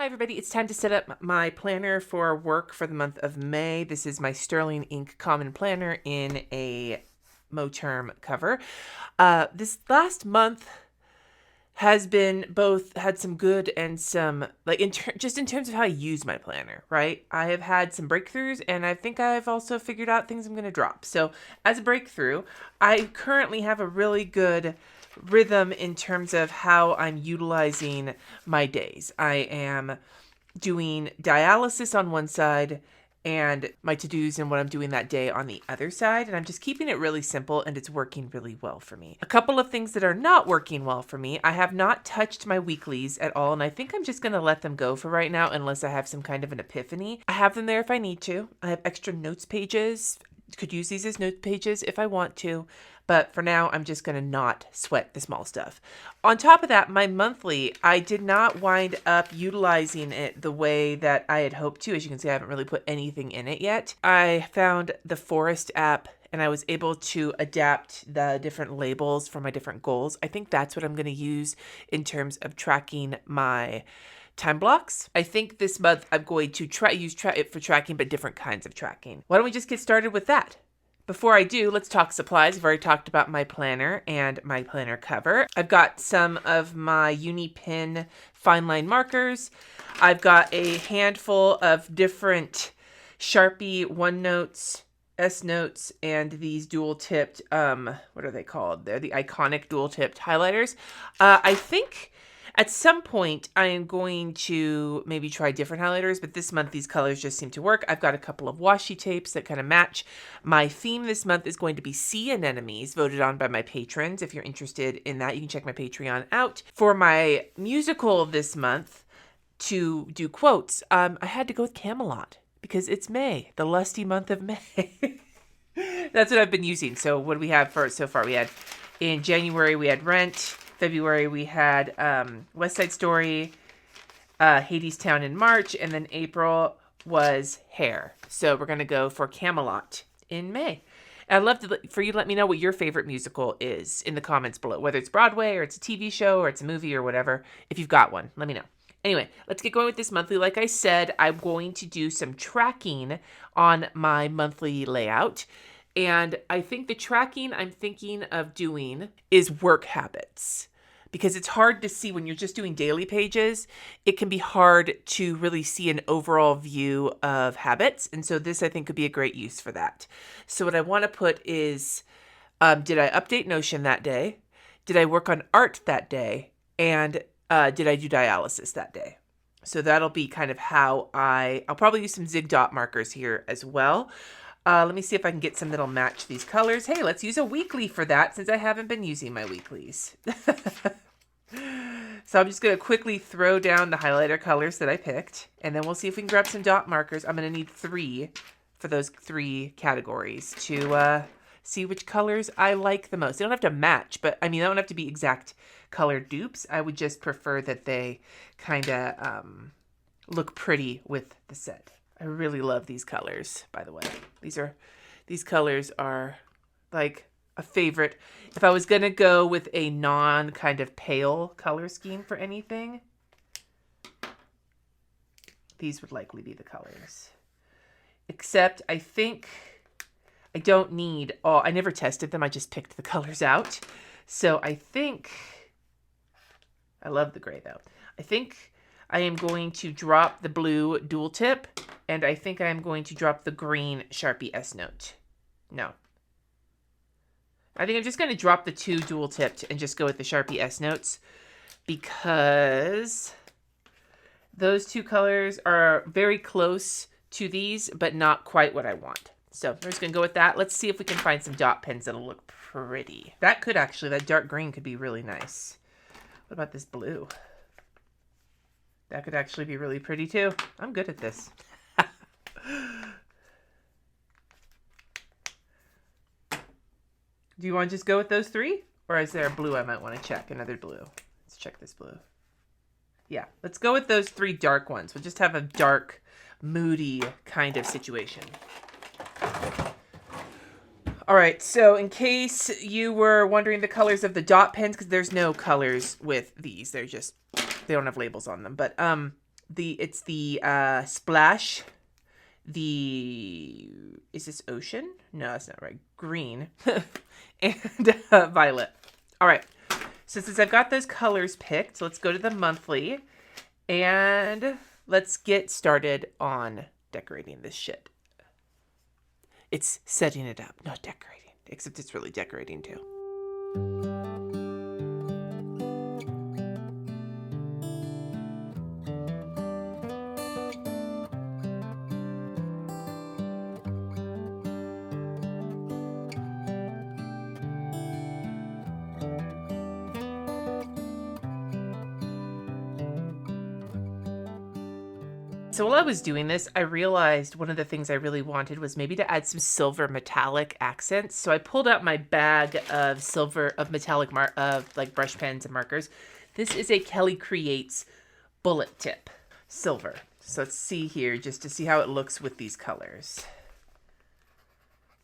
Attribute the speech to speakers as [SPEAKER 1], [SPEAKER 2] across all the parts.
[SPEAKER 1] everybody. It's time to set up my planner for work for the month of May. This is my Sterling Ink Common Planner in a Moterm cover. This last month has been had some good and some, like, just in terms of how I use my planner, right? I have had some breakthroughs, and I think I've also figured out things I'm going to drop. So as a breakthrough, I currently have a really good rhythm in terms of how I'm utilizing my days. I am doing dialysis on one side and my to-dos and what I'm doing that day on the other side. And I'm just keeping it really simple, and it's working really well for me. A couple of things that are not working well for me. I have not touched my weeklies at all, and I think I'm just going to let them go for right now unless I have some kind of an epiphany. I have them there if I need to. I have extra notes pages. Could use these as note pages if I want to. But for now, I'm just going to not sweat the small stuff. On top of that, my monthly, I did not wind up utilizing it the way that I had hoped to. As you can see, I haven't really put anything in it yet. I found the Forest app, and I was able to adapt the different labels for my different goals. I think that's what I'm going to use in terms of tracking my time blocks. I think this month I'm going to use it for tracking, but different kinds of tracking. Why don't we just get started with that? Before I do, let's talk supplies. I've already talked about my planner and my planner cover. I've got some of my Uni-Pin fine line markers. I've got a handful of different Sharpie OneNotes, S-Notes, and these dual-tipped, what are they called? They're the iconic dual-tipped highlighters. I think at some point, I am going to maybe try different highlighters, but this month these colors just seem to work. I've got a couple of washi tapes that kind of match. My theme this month is going to be sea anemones, voted on by my patrons. If you're interested in that, you can check my Patreon out. For my musical this month, to do quotes, I had to go with Camelot because it's May, the lusty month of May. That's what I've been using. So what do we have for so far? We had, in January, we had Rent. February, we had West Side Story, Hadestown in March, and then April was Hair. So we're going to go for Camelot in May. And I'd love for you to let me know what your favorite musical is in the comments below, whether it's Broadway or it's a TV show or it's a movie or whatever. If you've got one, let me know. Anyway, let's get going with this monthly. Like I said, I'm going to do some tracking on my monthly layout. And I think the tracking I'm thinking of doing is work habits, because it's hard to see when you're just doing daily pages. It can be hard to really see an overall view of habits. And so this, I think, could be a great use for that. So what I want to put is, did I update Notion that day? Did I work on art that day? And did I do dialysis that day? So that'll be kind of how I'll probably use some zig dot markers here as well. Let me see if I can get some that'll match these colors. Hey, let's use a weekly for that since I haven't been using my weeklies. So I'm just going to quickly throw down the highlighter colors that I picked, and then we'll see if we can grab some dot markers. I'm going to need 3 for those 3 categories to see which colors I like the most. They don't have to match, but I mean, they don't have to be exact color dupes. I would just prefer that they kind of look pretty with the set. I really love these colors, by the way. These colors are like a favorite. If I was going to go with a non kind of pale color scheme for anything, these would likely be the colors. Except I think I don't need all, I never tested them. I just picked the colors out. So I think, I love the gray though. I think I am going to drop the blue dual tip, and I think I am going to drop the green Sharpie S-Note. No. I think I'm just going to drop the 2 dual tipped and just go with the Sharpie S-Notes, because those 2 colors are very close to these, but not quite what I want. So we're just going to go with that. Let's see if we can find some dot pens that'll look pretty. That dark green could be really nice. What about this blue? That could actually be really pretty too. I'm good at this. Do you want to just go with those 3? Or is there a blue I might want to check? Another blue. Let's check this blue. Yeah, let's go with those 3 dark ones. We'll just have a dark, moody kind of situation. All right, so in case you were wondering the colors of the dot pens, because there's no colors with these. They don't have labels on them. But It's the splash. Is this ocean? No, that's not right. Green and violet. All right. So since I've got those colors picked, let's go to the monthly and let's get started on decorating this shit. It's setting it up, not decorating, except it's really decorating too. So while I was doing this, I realized one of the things I really wanted was maybe to add some silver metallic accents. So I pulled out my bag of metallic like brush pens and markers. This is a Kelly Creates bullet tip silver. So let's see here just to see how it looks with these colors.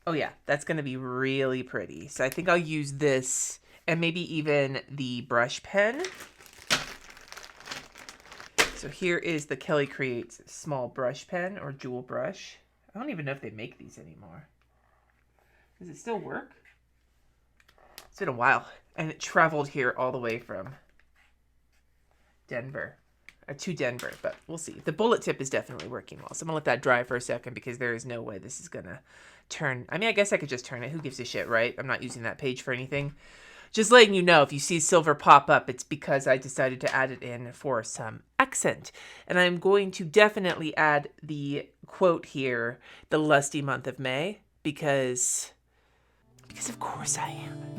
[SPEAKER 1] Oh yeah, that's going to be really pretty. So I think I'll use this and maybe even the brush pen. So here is the Kelly Creates small brush pen or jewel brush. I don't even know if they make these anymore. Does it still work? It's been a while. And it traveled here all the way from Denver. To Denver, but we'll see. The bullet tip is definitely working well. So I'm going to let that dry for a second because there is no way this is going to turn. I mean, I guess I could just turn it. Who gives a shit, right? I'm not using that page for anything. Just letting you know, if you see silver pop up, it's because I decided to add it in for some accent. And I'm going to definitely add the quote here, the lusty month of May, because of course I am.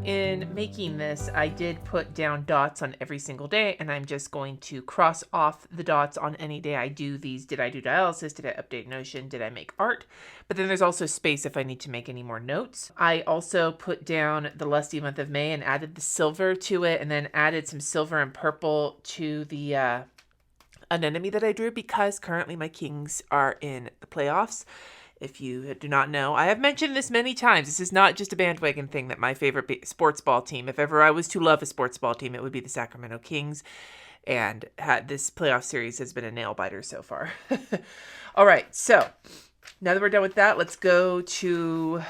[SPEAKER 1] In making this, I did put down dots on every single day, and I'm just going to cross off the dots on any day I do these. Did I do dialysis? Did I update Notion? Did I make art? But then there's also space if I need to make any more notes. I also put down the lusty month of May and added the silver to it, and then added some silver and purple to the anemone that I drew because currently my Kings are in the playoffs. If you do not know, I have mentioned this many times. This is not just a bandwagon thing that my favorite sports ball team, if ever I was to love a sports ball team, it would be the Sacramento Kings. And this playoff series has been a nail biter so far. All right, so now that we're done with that, let's go to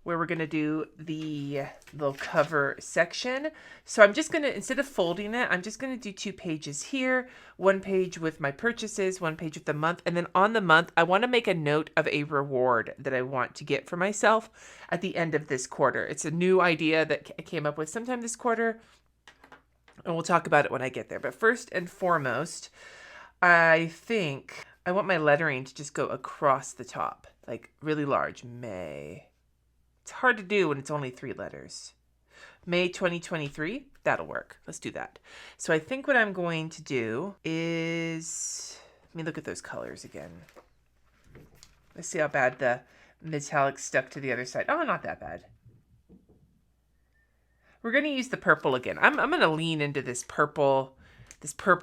[SPEAKER 1] where we're going to do the little cover section. So I'm just going to, instead of folding it, I'm just going to do 2 pages here, 1 page with my purchases, 1 page with the month. And then on the month, I want to make a note of a reward that I want to get for myself at the end of this quarter. It's a new idea that I came up with sometime this quarter, and we'll talk about it when I get there. But first and foremost, I think I want my lettering to just go across the top, like really large, May. It's hard to do when it's only 3 letters. May 2023, that'll work. Let's do that. So I think what I'm going to do is, let me look at those colors again. Let's see how bad the metallic stuck to the other side. Oh, not that bad. We're going to use the purple again. I'm going to lean into this purple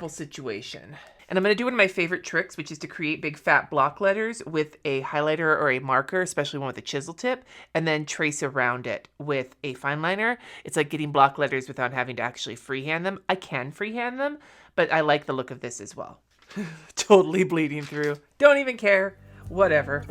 [SPEAKER 1] situation. And I'm going to do one of my favorite tricks, which is to create big fat block letters with a highlighter or a marker, especially one with a chisel tip, and then trace around it with a fine liner. It's like getting block letters without having to actually freehand them. I can freehand them, but I like the look of this as well. Totally bleeding through. Don't even care. Whatever.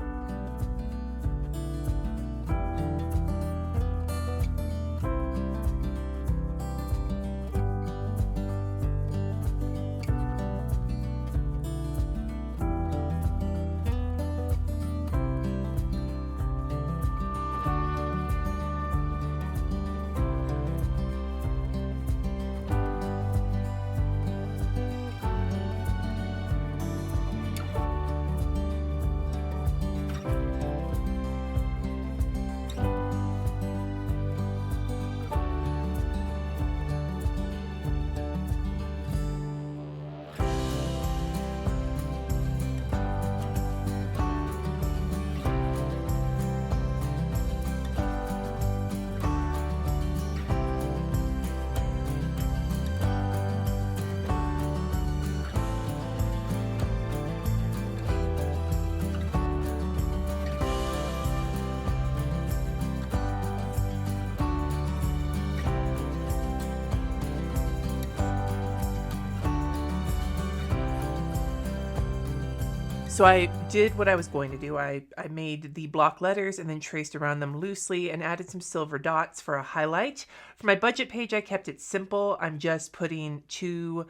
[SPEAKER 1] So I did what I was going to do. I made the block letters and then traced around them loosely and added some silver dots for a highlight. For my budget page, I kept it simple. I'm just putting two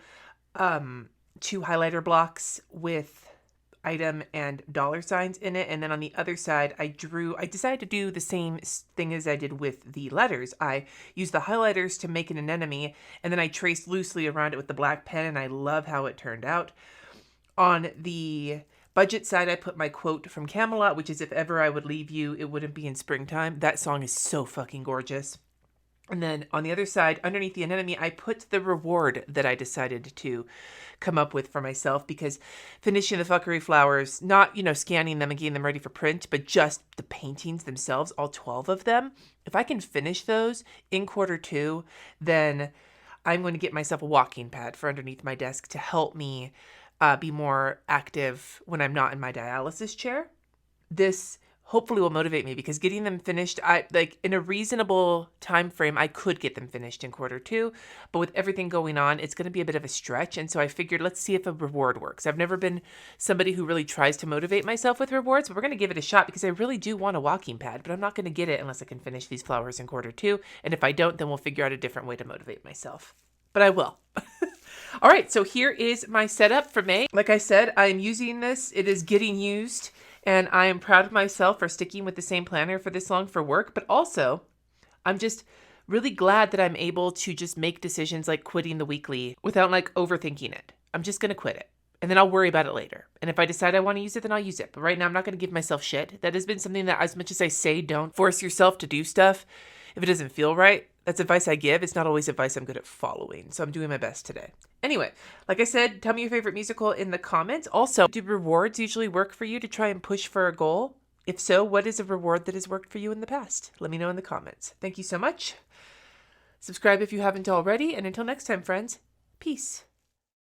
[SPEAKER 1] highlighter blocks with item and dollar signs in it. And then on the other side, I decided to do the same thing as I did with the letters. I used the highlighters to make an anemone, and then I traced loosely around it with the black pen, and I love how it turned out. On the budget side, I put my quote from Camelot, which is, "If ever I would leave you, it wouldn't be in springtime." That song is so fucking gorgeous. And then on the other side, underneath the anemone, I put the reward that I decided to come up with for myself, because finishing the fuckery flowers, not, scanning them and getting them ready for print, but just the paintings themselves, all 12 of them, if I can finish those in Q2, then I'm going to get myself a walking pad for underneath my desk to help me be more active when I'm not in my dialysis chair. This hopefully will motivate me, because getting them finished, in a reasonable time frame, I could get them finished in Q2, but with everything going on, it's going to be a bit of a stretch. And so I figured, let's see if a reward works. I've never been somebody who really tries to motivate myself with rewards, but we're going to give it a shot, because I really do want a walking pad, but I'm not going to get it unless I can finish these flowers in Q2. And if I don't, then we'll figure out a different way to motivate myself. But I will. All right, so here is my setup for May. Like I said, I'm using this. It is getting used, and I am proud of myself for sticking with the same planner for this long for work. But also, I'm just really glad that I'm able to just make decisions like quitting the weekly without overthinking it. I'm just going to quit it, and then I'll worry about it later. And if I decide I want to use it, then I'll use it. But right now, I'm not going to give myself shit. That has been something that, as much as I say, don't force yourself to do stuff if it doesn't feel right. That's advice I give. It's not always advice I'm good at following. So I'm doing my best today. Anyway, like I said, tell me your favorite musical in the comments. Also, do rewards usually work for you to try and push for a goal? If so, what is a reward that has worked for you in the past? Let me know in the comments. Thank you so much. Subscribe if you haven't already. And until next time, friends, peace.